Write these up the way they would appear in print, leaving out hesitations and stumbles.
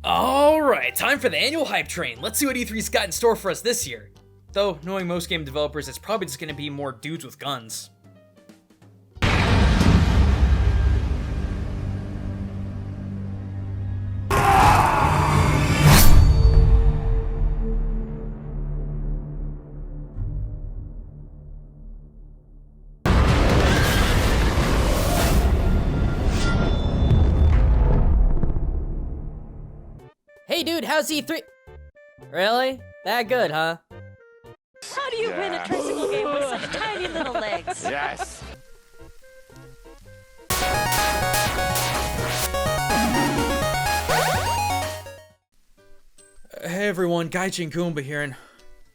Alright, time for the annual hype train. Let's see what E3's got in store for us this year. Though, knowing most game developers, it's probably just gonna be more dudes with guns. Hey dude, how's E3? Really? That good, huh? How do you win a tricycle game with such tiny little legs? Yes. Hey everyone, Gaijin Goomba here, and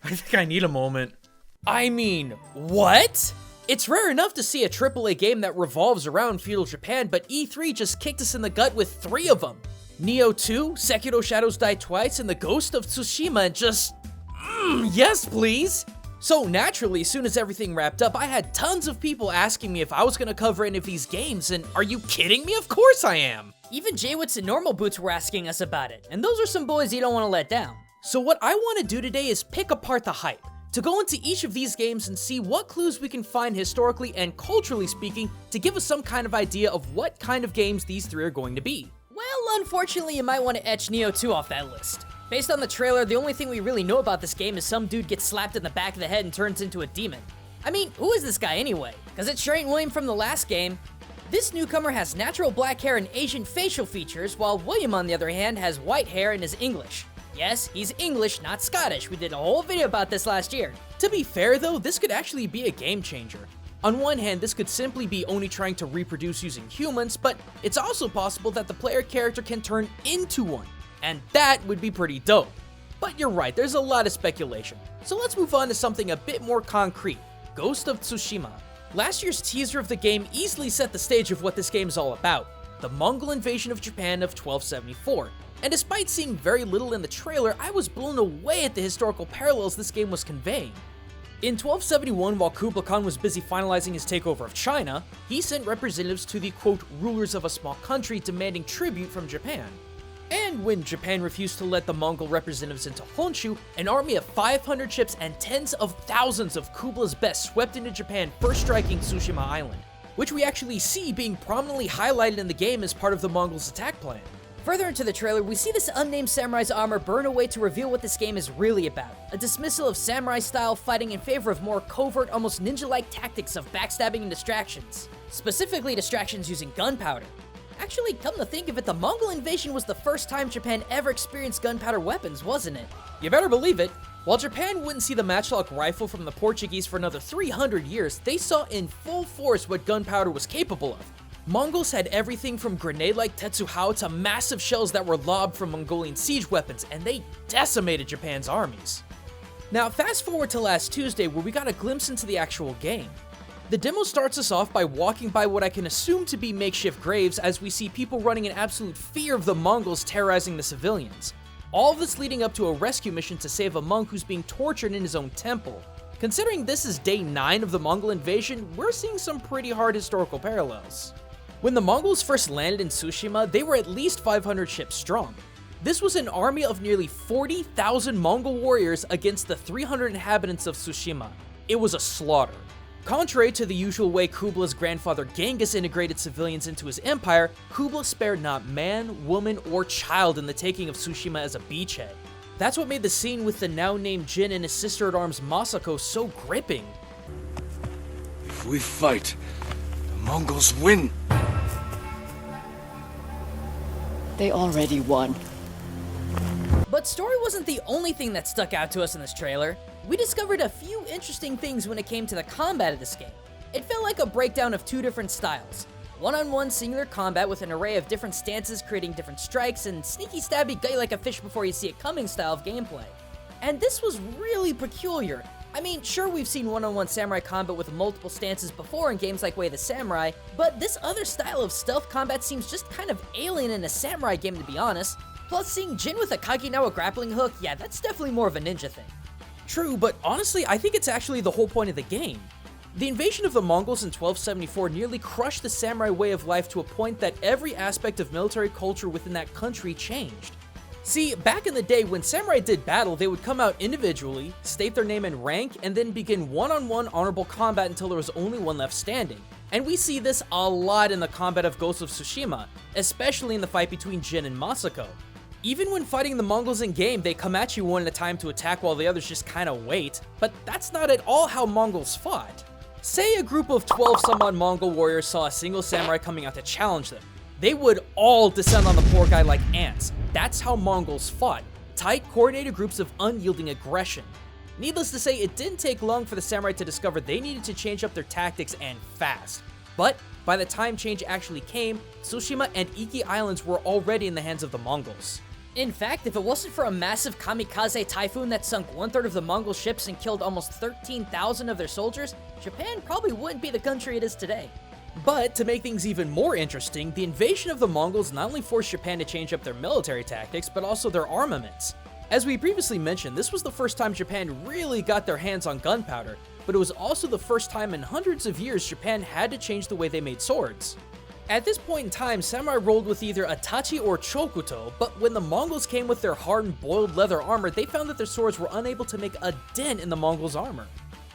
I think I need a moment. I mean, what? It's rare enough to see a AAA game that revolves around feudal Japan, but E3 just kicked us in the gut with 3 of them. Nioh 2, Sekiro Shadows Die Twice, and the Ghost of Tsushima, and just... yes please! So naturally, as soon as everything wrapped up, I had tons of people asking me if I was gonna cover any of these games, and are you kidding me? Of course I am! Even Jaywitz and Normal Boots were asking us about it, and those are some boys you don't want to let down. So what I want to do today is pick apart the hype, to go into each of these games and see what clues we can find historically and culturally speaking to give us some kind of idea of what kind of games these 3 are going to be. Well, unfortunately, you might want to etch Nioh 2 off that list. Based on the trailer, the only thing we really know about this game is some dude gets slapped in the back of the head and turns into a demon. I mean, who is this guy anyway? Because it sure ain't William from the last game. This newcomer has natural black hair and Asian facial features, while William, on the other hand, has white hair and is English. Yes, he's English, not Scottish. We did a whole video about this last year. To be fair though, this could actually be a game changer. On one hand, this could simply be Oni trying to reproduce using humans, but it's also possible that the player character can turn into one, and that would be pretty dope. But you're right, there's a lot of speculation. So let's move on to something a bit more concrete, Ghost of Tsushima. Last year's teaser of the game easily set the stage of what this game is all about, the Mongol invasion of Japan of 1274. And despite seeing very little in the trailer, I was blown away at the historical parallels this game was conveying. In 1271, while Kublai Khan was busy finalizing his takeover of China, he sent representatives to the quote rulers of a small country demanding tribute from Japan. And when Japan refused to let the Mongol representatives into Honshu, an army of 500 ships and tens of thousands of Kublai's best swept into Japan, first striking Tsushima Island, which we actually see being prominently highlighted in the game as part of the Mongols' attack plan. Further into the trailer, we see this unnamed samurai's armor burn away to reveal what this game is really about. A dismissal of samurai-style fighting in favor of more covert, almost ninja-like tactics of backstabbing and distractions. Specifically, distractions using gunpowder. Actually, come to think of it, the Mongol invasion was the first time Japan ever experienced gunpowder weapons, wasn't it? You better believe it. While Japan wouldn't see the matchlock rifle from the Portuguese for another 300 years, they saw in full force what gunpowder was capable of. Mongols had everything from grenade-like Tetsuhao to massive shells that were lobbed from Mongolian siege weapons, and they decimated Japan's armies. Now, fast forward to last Tuesday where we got a glimpse into the actual game. The demo starts us off by walking by what I can assume to be makeshift graves as we see people running in absolute fear of the Mongols terrorizing the civilians. All of this leading up to a rescue mission to save a monk who's being tortured in his own temple. Considering this is day 9 of the Mongol invasion, we're seeing some pretty hard historical parallels. When the Mongols first landed in Tsushima, they were at least 500 ships strong. This was an army of nearly 40,000 Mongol warriors against the 300 inhabitants of Tsushima. It was a slaughter. Contrary to the usual way Kublai's grandfather Genghis integrated civilians into his empire, Kublai spared not man, woman, or child in the taking of Tsushima as a beachhead. That's what made the scene with the now-named Jin and his sister-at-arms Masako so gripping. If we fight, the Mongols win. They already won. But story wasn't the only thing that stuck out to us in this trailer. We discovered a few interesting things when it came to the combat of this game. It felt like a breakdown of 2 different styles. One-on-one singular combat with an array of different stances creating different strikes, and sneaky stabby gut you like a fish before you see it coming style of gameplay. And this was really peculiar. I mean, sure, we've seen one-on-one samurai combat with multiple stances before in games like Way of the Samurai, but this other style of stealth combat seems just kind of alien in a samurai game, to be honest. Plus, seeing Jin with a Kaginawa grappling hook, yeah, that's definitely more of a ninja thing. True, but honestly, I think it's actually the whole point of the game. The invasion of the Mongols in 1274 nearly crushed the samurai way of life to a point that every aspect of military culture within that country changed. See, back in the day when samurai did battle, they would come out individually, state their name and rank, and then begin one-on-one honorable combat until there was only one left standing. And we see this a lot in the combat of Ghost of Tsushima, especially in the fight between Jin and Masako. Even when fighting the Mongols in game, they come at you one at a time to attack while the others just kinda wait, but that's not at all how Mongols fought. Say a group of 12 some odd Mongol warriors saw a single samurai coming out to challenge them. They would all descend on the poor guy like ants. That's how Mongols fought. Tight, coordinated groups of unyielding aggression. Needless to say, it didn't take long for the samurai to discover they needed to change up their tactics and fast. But by the time change actually came, Tsushima and Iki Islands were already in the hands of the Mongols. In fact, if it wasn't for a massive kamikaze typhoon that sunk 1/3 of the Mongol ships and killed almost 13,000 of their soldiers, Japan probably wouldn't be the country it is today. But to make things even more interesting, the invasion of the Mongols not only forced Japan to change up their military tactics, but also their armaments. As we previously mentioned, this was the first time Japan really got their hands on gunpowder, but it was also the first time in hundreds of years Japan had to change the way they made swords. At this point in time, samurai rolled with either a tachi or chokuto, but when the Mongols came with their hardened boiled leather armor, they found that their swords were unable to make a dent in the Mongols' armor.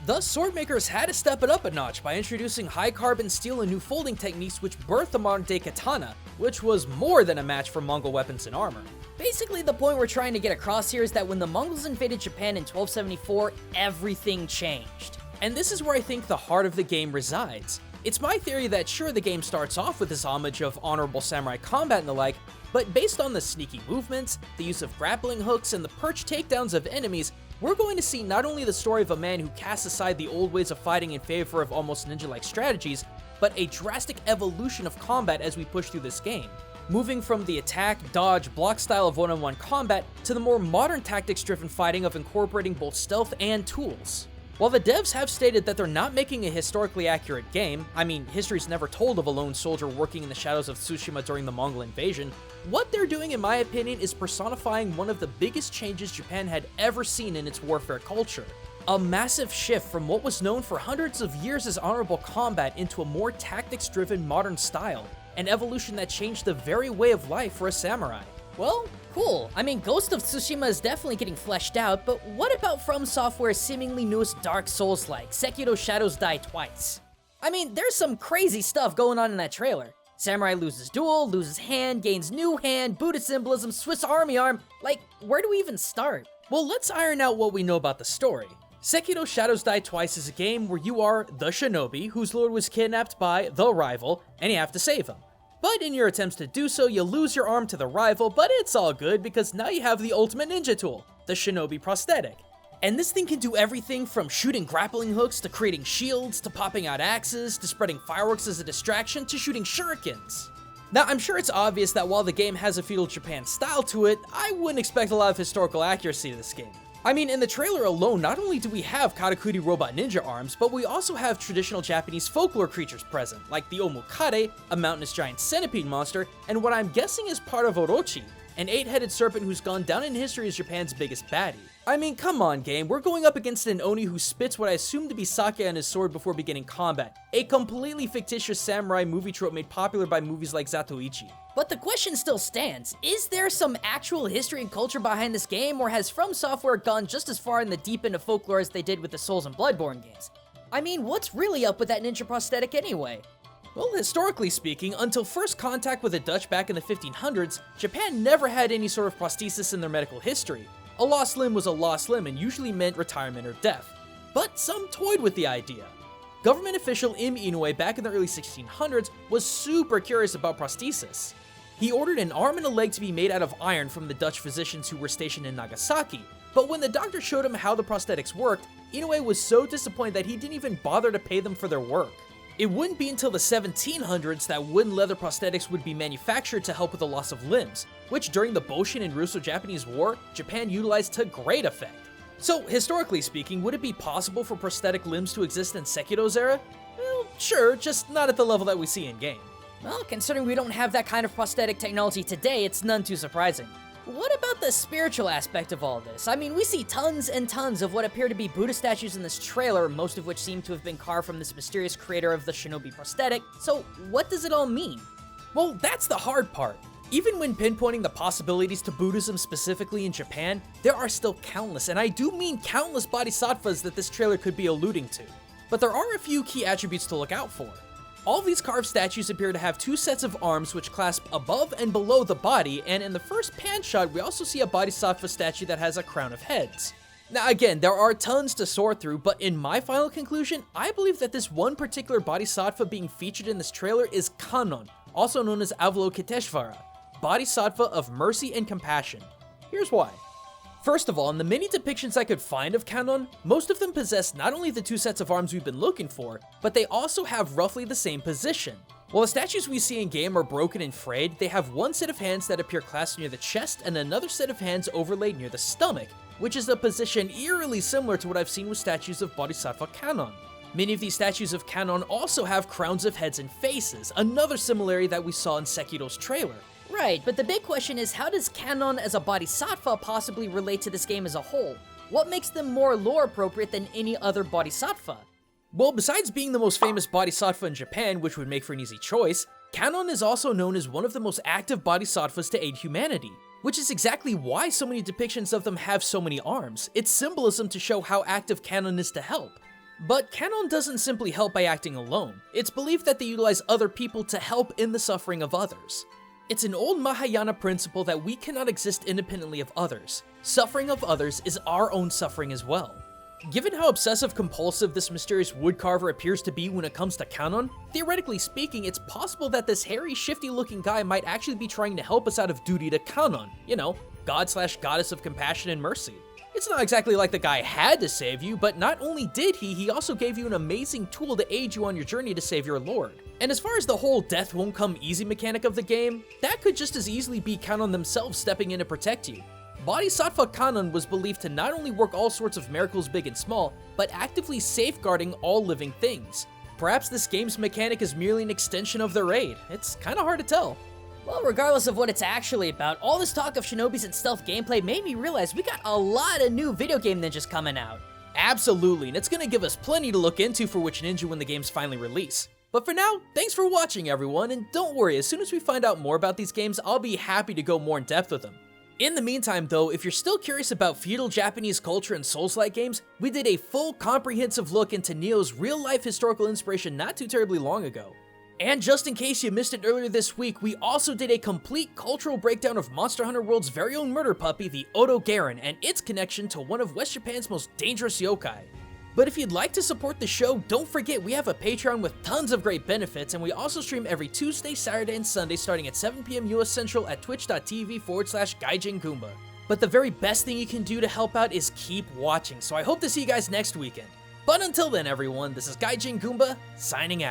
Thus, sword makers had to step it up a notch by introducing high carbon steel and new folding techniques which birthed the modern day katana, which was more than a match for Mongol weapons and armor. Basically, the point we're trying to get across here is that when the Mongols invaded Japan in 1274, everything changed. And this is where I think the heart of the game resides. It's my theory that sure, the game starts off with this homage of honorable samurai combat and the like, but based on the sneaky movements, the use of grappling hooks, and the perch takedowns of enemies, we're going to see not only the story of a man who casts aside the old ways of fighting in favor of almost ninja-like strategies, but a drastic evolution of combat as we push through this game, moving from the attack, dodge, block style of one-on-one combat to the more modern tactics-driven fighting of incorporating both stealth and tools. While the devs have stated that they're not making a historically accurate game, I mean, history's never told of a lone soldier working in the shadows of Tsushima during the Mongol invasion, what they're doing, in my opinion, is personifying one of the biggest changes Japan had ever seen in its warfare culture. A massive shift from what was known for hundreds of years as honorable combat into a more tactics-driven modern style, an evolution that changed the very way of life for a samurai. Well, cool. I mean, Ghost of Tsushima is definitely getting fleshed out, but what about From Software's seemingly newest Dark Souls-like, Sekiro Shadows Die Twice? I mean, there's some crazy stuff going on in that trailer. Samurai loses duel, loses hand, gains new hand, Buddhist symbolism, Swiss army arm. Like, where do we even start? Well, let's iron out what we know about the story. Sekiro Shadows Die Twice is a game where you are the shinobi whose lord was kidnapped by the rival, and you have to save him. But in your attempts to do so, you lose your arm to the rival, but it's all good because now you have the ultimate ninja tool, the shinobi prosthetic. And this thing can do everything from shooting grappling hooks to creating shields to popping out axes to spreading fireworks as a distraction to shooting shurikens. Now, I'm sure it's obvious that while the game has a feudal Japan style to it, I wouldn't expect a lot of historical accuracy to this game. I mean, in the trailer alone, not only do we have Katakuri robot ninja arms, but we also have traditional Japanese folklore creatures present, like the Omukare, a mountainous giant centipede monster, and what I'm guessing is part of Orochi, an 8-headed serpent who's gone down in history as Japan's biggest baddie. I mean, come on game, we're going up against an Oni who spits what I assume to be sake on his sword before beginning combat, a completely fictitious samurai movie trope made popular by movies like Zatoichi. But the question still stands, is there some actual history and culture behind this game, or has From Software gone just as far in the deep end of folklore as they did with the Souls and Bloodborne games? I mean, what's really up with that ninja prosthetic anyway? Well, historically speaking, until first contact with the Dutch back in the 1500s, Japan never had any sort of prosthesis in their medical history. A lost limb was a lost limb and usually meant retirement or death. But some toyed with the idea. Government official Im Inoue back in the early 1600s was super curious about prosthesis. He ordered an arm and a leg to be made out of iron from the Dutch physicians who were stationed in Nagasaki, but when the doctor showed him how the prosthetics worked, Inoue was so disappointed that he didn't even bother to pay them for their work. It wouldn't be until the 1700s that wooden leather prosthetics would be manufactured to help with the loss of limbs, which during the Boshin and Russo-Japanese War, Japan utilized to great effect. So, historically speaking, would it be possible for prosthetic limbs to exist in Sekiro's era? Well, sure, just not at the level that we see in-game. Well, considering we don't have that kind of prosthetic technology today, it's none too surprising. What about the spiritual aspect of all this? I mean, we see tons and tons of what appear to be Buddha statues in this trailer, most of which seem to have been carved from this mysterious creator of the shinobi prosthetic, so what does it all mean? Well, that's the hard part. Even when pinpointing the possibilities to Buddhism specifically in Japan, there are still countless, and I do mean countless bodhisattvas that this trailer could be alluding to. But there are a few key attributes to look out for. All of these carved statues appear to have two sets of arms which clasp above and below the body, and in the first pan shot we also see a bodhisattva statue that has a crown of heads. Now again, there are tons to sort through, but in my final conclusion, I believe that this one particular bodhisattva being featured in this trailer is Kannon, also known as Avalokiteshvara, Bodhisattva of Mercy and Compassion. Here's why. First of all, in the many depictions I could find of Kannon, most of them possess not only the two sets of arms we've been looking for, but they also have roughly the same position. While the statues we see in-game are broken and frayed, they have one set of hands that appear clasped near the chest and another set of hands overlaid near the stomach, which is a position eerily similar to what I've seen with statues of Bodhisattva Kannon. Many of these statues of Kannon also have crowns of heads and faces, another similarity that we saw in Sekiro's trailer. Right, but the big question is, how does Kannon as a bodhisattva possibly relate to this game as a whole? What makes them more lore appropriate than any other bodhisattva? Well, besides being the most famous bodhisattva in Japan, which would make for an easy choice, Kannon is also known as one of the most active bodhisattvas to aid humanity, which is exactly why so many depictions of them have so many arms. It's symbolism to show how active Kannon is to help. But Kannon doesn't simply help by acting alone. It's believed that they utilize other people to help in the suffering of others. It's an old Mahayana principle that we cannot exist independently of others. Suffering of others is our own suffering as well. Given how obsessive-compulsive this mysterious woodcarver appears to be when it comes to Kannon, theoretically speaking, it's possible that this hairy, shifty-looking guy might actually be trying to help us out of duty to Kannon, you know, god/goddess of compassion and mercy. It's not exactly like the guy had to save you, but not only did he also gave you an amazing tool to aid you on your journey to save your lord. And as far as the whole death won't come easy mechanic of the game, that could just as easily be Kannon themselves stepping in to protect you. Bodhisattva Kannon was believed to not only work all sorts of miracles big and small, but actively safeguarding all living things. Perhaps this game's mechanic is merely an extension of their aid. It's kinda hard to tell. Well, regardless of what it's actually about, all this talk of shinobis and stealth gameplay made me realize we got a lot of new video game ninjas coming out. Absolutely, and it's gonna give us plenty to look into for Witch Ninja when the games finally release. But for now, thanks for watching everyone, and don't worry, as soon as we find out more about these games, I'll be happy to go more in depth with them. In the meantime though, if you're still curious about feudal Japanese culture and Souls-like games, we did a full comprehensive look into Nioh's real-life historical inspiration not too terribly long ago. And just in case you missed it earlier this week, we also did a complete cultural breakdown of Monster Hunter World's very own murder puppy, the Odo Garen, and its connection to one of West Japan's most dangerous yokai. But if you'd like to support the show, don't forget we have a Patreon with tons of great benefits, and we also stream every Tuesday, Saturday, and Sunday starting at 7 PM US Central at twitch.tv/GaijinGoomba. But the very best thing you can do to help out is keep watching, so I hope to see you guys next weekend. But until then everyone, this is Gaijin Goomba, signing out.